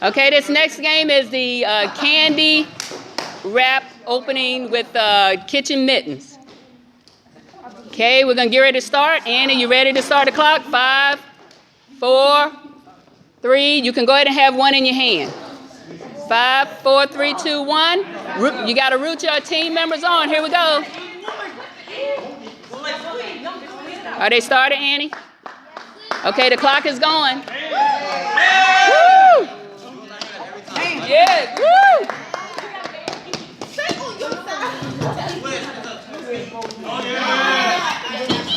Okay, this next game is the candy wrap opening with kitchen mittens. Okay, we're gonna get ready to start. Annie, you ready to start the clock? 5, 4, 3. You can go ahead and have one in your hand. 5, 4, 3, 2, 1. You gotta root your team members on. Here we go. Are they started, Annie? Okay, the clock is going. Woo! Yes, woo!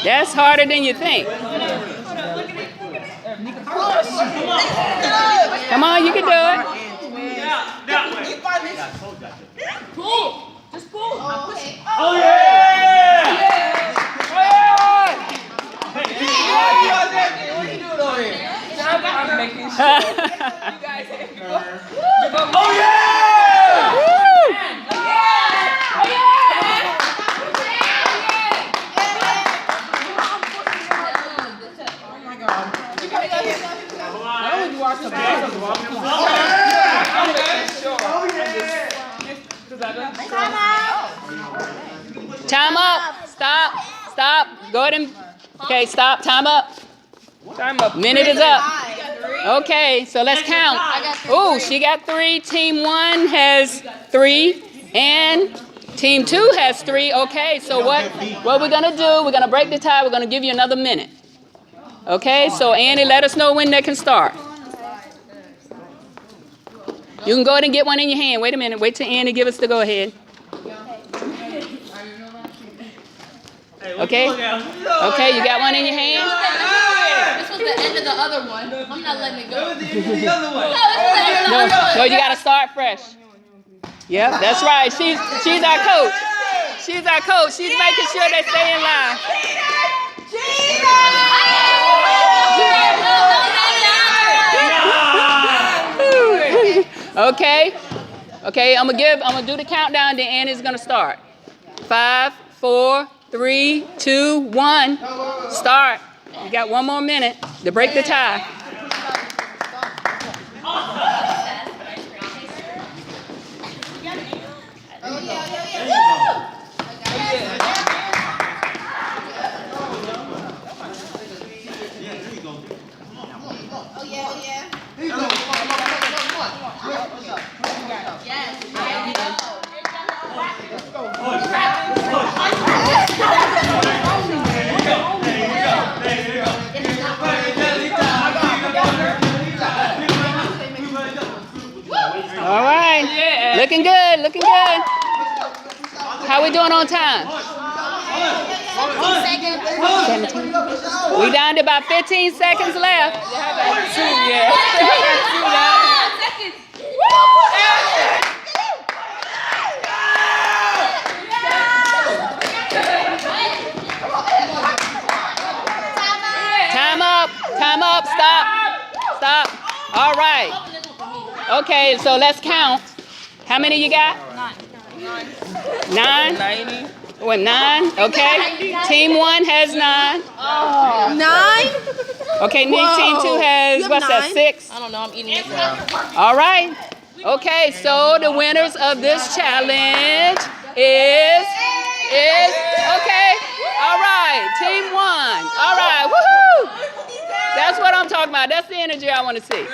That's harder than you think. Come on, you can do it. Pull! Just pull! Oh, okay. Oh yeah! What are you doing over here? I'm making sure. You guys have to go. Oh yeah! Woo! Time up. Stop. Stop. Go ahead and. Okay, stop. Time up. Time up. Minute is up. Okay, so let's count. Oh, she got 3. Team 1 has 3. And team 2 has 3. Okay, so what we're going to do, we're going to break the tie. We're going to give you another minute. Okay, so Annie, let us know when they can start. You can go ahead and get one in your hand. Wait a minute. Wait till Annie give us the go ahead. Okay? Okay, you got one in your hand? This was the end of the other one. I'm not letting it go. The other one. No, you got to start fresh. Yep, that's right. She's our coach. She's our coach. She's making sure they stay in line. Okay. Okay, I'm gonna do the countdown, then Annie's gonna start. 5, 4, 3, 2, 1. Start. You got one more minute to break the tie. All right. Looking good, looking good. How we doing on time? 17. We down to about 15 seconds left. Time up, time up, stop, stop. All right. Okay, so let's count. How many you got? 9. 9? What, 9? Okay. Team 1 has 9. 9? Okay, team 2 has, what's that, 6? I don't know, I'm eating this. All right. Okay, so the winners of this challenge is okay. All right, team 1. All right, woohoo! That's what I'm talking about. That's the energy I want to see.